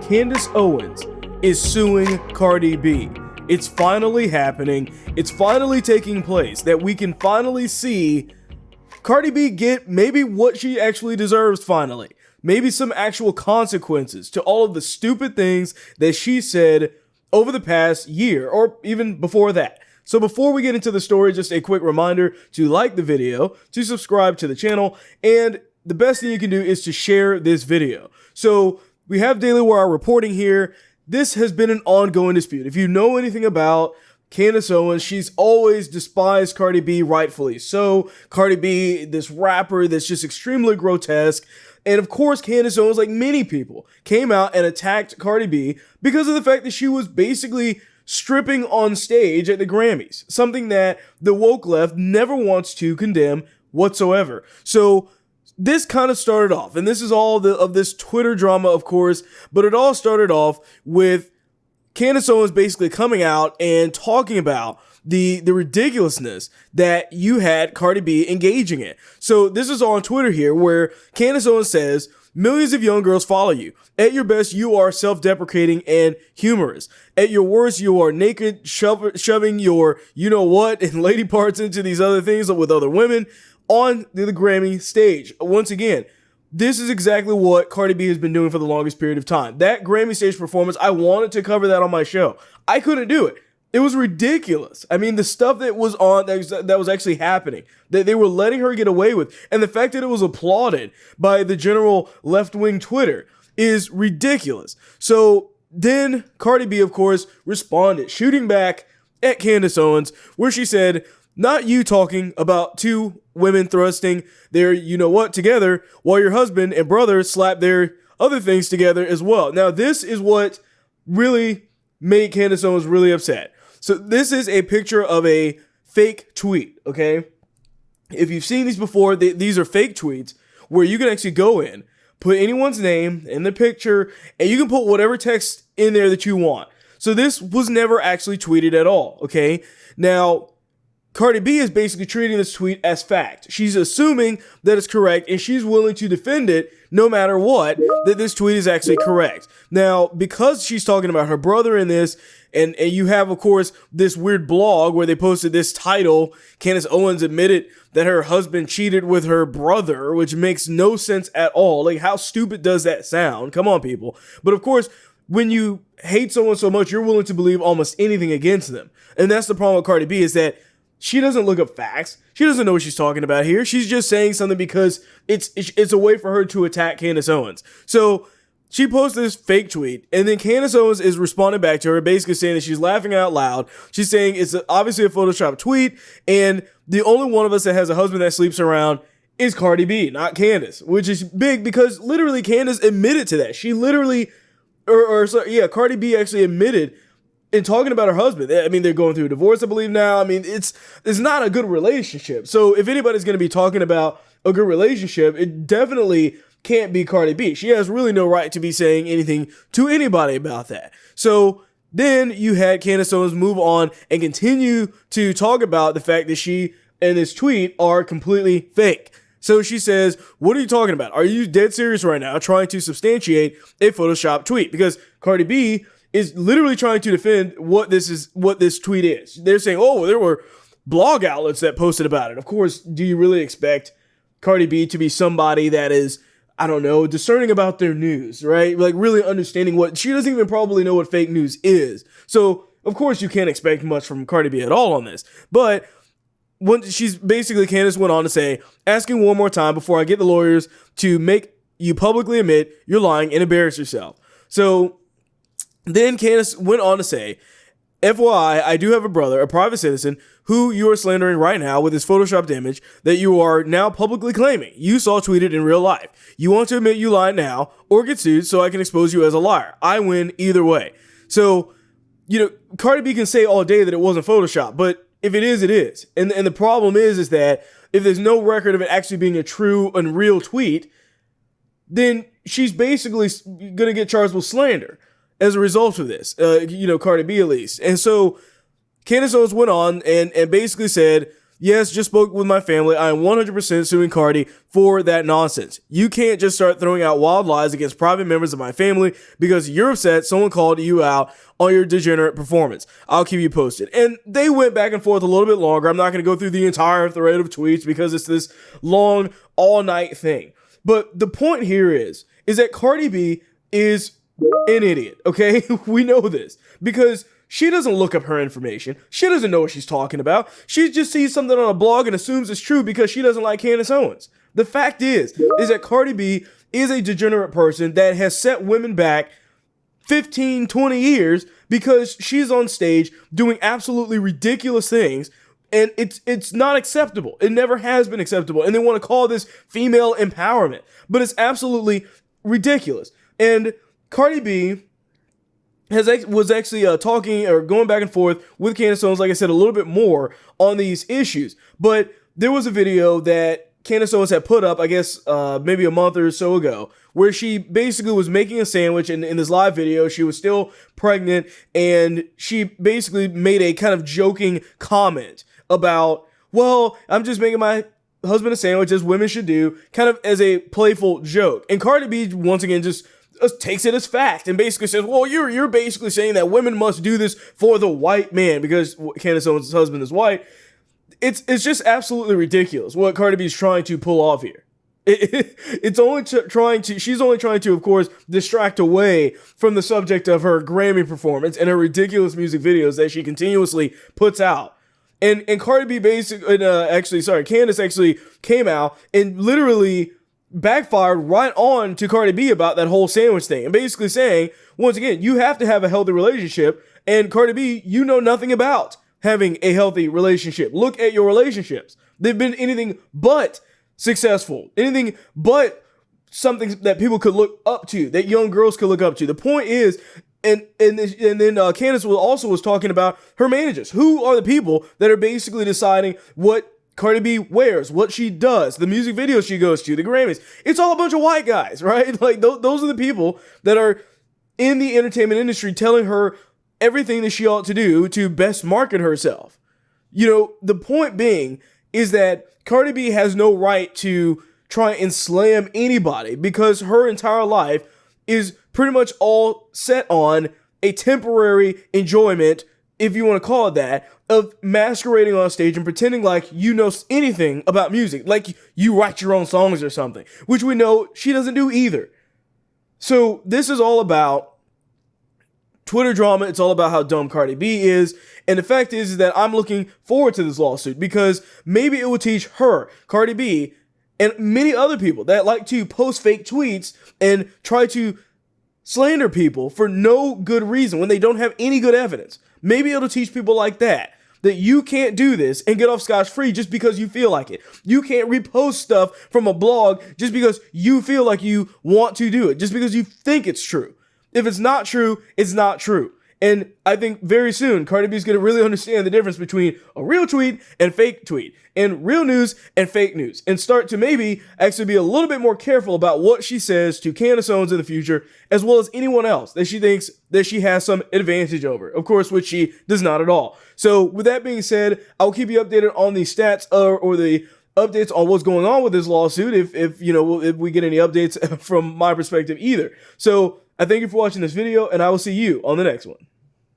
Candace Owens is suing Cardi B. It's finally happening. It's finally taking place, that we can finally see Cardi B get maybe what she actually deserves finally. Maybe some actual consequences to all of the stupid things that she said over the past year or even before that. So before we get into the story, just a quick reminder to like the video, to subscribe to the channel, and the best thing you can do is to share this video. So we have Daily Wire reporting here. This has been an ongoing dispute. If you know anything about Candace Owens, she's always despised Cardi B, rightfully so. Cardi B, this rapper that's just extremely grotesque. And of course, Candace Owens, like many people, came out and attacked Cardi B because of the fact that she was basically stripping on stage at the Grammys, something that the woke left never wants to condemn whatsoever. So this kind of started off, and this is all of this Twitter drama, of course, but it all started off with Candace Owens basically coming out and talking about the ridiculousness that you had Cardi B engaging in. So this is all on Twitter here, where Candace Owens says, "Millions of young girls follow you. At your best, you are self-deprecating and humorous. At your worst, you are naked, shoving your you-know-what and lady parts into these other things with other women on the Grammy stage." Once again, this is exactly what Cardi B has been doing for the longest period of time. That Grammy stage performance, I wanted to cover that on my show. I couldn't do it. It was ridiculous. I mean, the stuff that was on, that was actually happening, that they were letting her get away with, and the fact that it was applauded by the general left-wing Twitter is ridiculous. So then Cardi B, of course, responded, shooting back at Candace Owens, where she said, "Not you talking about two women thrusting their you-know-what together while your husband and brother slap their other things together as well." Now, this is what really made Candace Owens really upset. So this is a picture of a fake tweet, okay? If you've seen these before, these are fake tweets where you can actually go in, put anyone's name in the picture, and you can put whatever text in there that you want. So this was never actually tweeted at all, okay? Now, Cardi B is basically treating this tweet as fact. She's assuming that it's correct, and she's willing to defend it no matter what, that this tweet is actually correct. Now, because she's talking about her brother in this, and you have, of course, this weird blog where they posted this title, Candace Owens admitted that her husband cheated with her brother, which makes no sense at all. Like, how stupid does that sound? Come on, people. But of course, when you hate someone so much, you're willing to believe almost anything against them. And that's the problem with Cardi B, is that she doesn't look up facts. She doesn't know what she's talking about here. She's just saying something because it's a way for her to attack Candace Owens. So she posted this fake tweet, and then Candace Owens is responding back to her, basically saying that she's laughing out loud. She's saying it's obviously a Photoshop tweet, and the only one of us that has a husband that sleeps around is Cardi B, not Candace, which is big because literally Candace admitted to that. She literally, Cardi B actually admitted in talking about her husband. I mean, they're going through a divorce, I believe, now. I mean, it's not a good relationship. So if anybody's going to be talking about a good relationship, it definitely can't be Cardi B. She has really no right to be saying anything to anybody about that. So then you had Candace Owens move on and continue to talk about the fact that she and this tweet are completely fake. So she says, "What are you talking about? Are you dead serious right now trying to substantiate a Photoshop tweet?" Because Cardi B is literally trying to defend what this tweet is. They're saying, "Oh, there were blog outlets that posted about it." Of course, do you really expect Cardi B to be somebody that is, I don't know, discerning about their news, right? Like really understanding what, she doesn't even probably know what fake news is. So of course you can't expect much from Cardi B at all on this. But when she's basically, Candace went on to say, "Asking one more time before I get the lawyers to make you publicly admit you're lying and embarrass yourself." So then Candace went on to say, "FYI, I do have a brother, a private citizen, who you are slandering right now with this photoshopped image that you are now publicly claiming you saw tweeted in real life. You want to admit you lied now or get sued so I can expose you as a liar. I win either way." So, Cardi B can say all day that it wasn't Photoshop, but if it is, it is. And the problem is that if there's no record of it actually being a true and real tweet, then she's basically going to get charged with slander as a result of this, Cardi B at least. And so Candace Owens went on and basically said Yes, just spoke with my family. I am 100% suing Cardi for that nonsense. You can't just start throwing out wild lies against private members of my family because you're upset someone called you out on your degenerate performance. I'll keep you posted. And they went back and forth a little bit longer. I'm not going to go through the entire thread of tweets because it's this long, all-night thing. But the point here is that Cardi B is an idiot, okay? We know this because she doesn't look up her information. She doesn't know what she's talking about. She just sees something on a blog and assumes it's true because she doesn't like Candace Owens. The fact is that Cardi B is a degenerate person that has set women back 15, 20 years because she's on stage doing absolutely ridiculous things, and it's not acceptable. It never has been acceptable, and they want to call this female empowerment, but it's absolutely ridiculous. And Cardi B was actually talking or going back and forth with Candace Owens, like I said, a little bit more on these issues. But there was a video that Candace Owens had put up, I guess, maybe a month or so ago, where she basically was making a sandwich, and in this live video, she was still pregnant, and she basically made a kind of joking comment about, well, I'm just making my husband a sandwich, as women should do, kind of as a playful joke. And Cardi B, once again, just takes it as fact and basically says, well, you're basically saying that women must do this for the white man because Candace Owens' husband is white. It's just absolutely ridiculous what Cardi B is trying to pull off here. She's only trying to, of course, distract away from the subject of her Grammy performance and her ridiculous music videos that she continuously puts out. And Cardi B Candace actually came out and literally backfired right on to Cardi B about that whole sandwich thing and basically saying, once again, you have to have a healthy relationship, and Cardi B, you know nothing about having a healthy relationship. Look at your relationships. They've been anything but successful, anything but something that people could look up to, that young girls could look up to. The point is, and then Candace was talking about her managers. Who are the people that are basically deciding what Cardi B wears, what she does, the music videos she goes to, the Grammys? It's all a bunch of white guys, right? Like those are the people that are in the entertainment industry telling her everything that she ought to do to best market herself. You know, the point being is that Cardi B has no right to try and slam anybody because her entire life is pretty much all set on a temporary enjoyment, if you want to call it that, of masquerading on stage and pretending like you know anything about music, like you write your own songs or something, which we know she doesn't do either. So this is all about Twitter drama. It's all about how dumb Cardi B is. And the fact is that I'm looking forward to this lawsuit because maybe it will teach her, Cardi B, and many other people that like to post fake tweets and try to slander people for no good reason when they don't have any good evidence. Maybe it'll teach people like that you can't do this and get off scotch-free just because you feel like it. You can't repost stuff from a blog just because you feel like you want to do it, just because you think it's true. If it's not true, it's not true. And I think very soon, Cardi B is going to really understand the difference between a real tweet and fake tweet, and real news and fake news, and start to maybe actually be a little bit more careful about what she says to Candace Owens in the future, as well as anyone else that she thinks that she has some advantage over. Of course, which she does not at all. So with that being said, I'll keep you updated on the stats or the updates on what's going on with this lawsuit, if we get any updates from my perspective either. So I thank you for watching this video, and I will see you on the next one.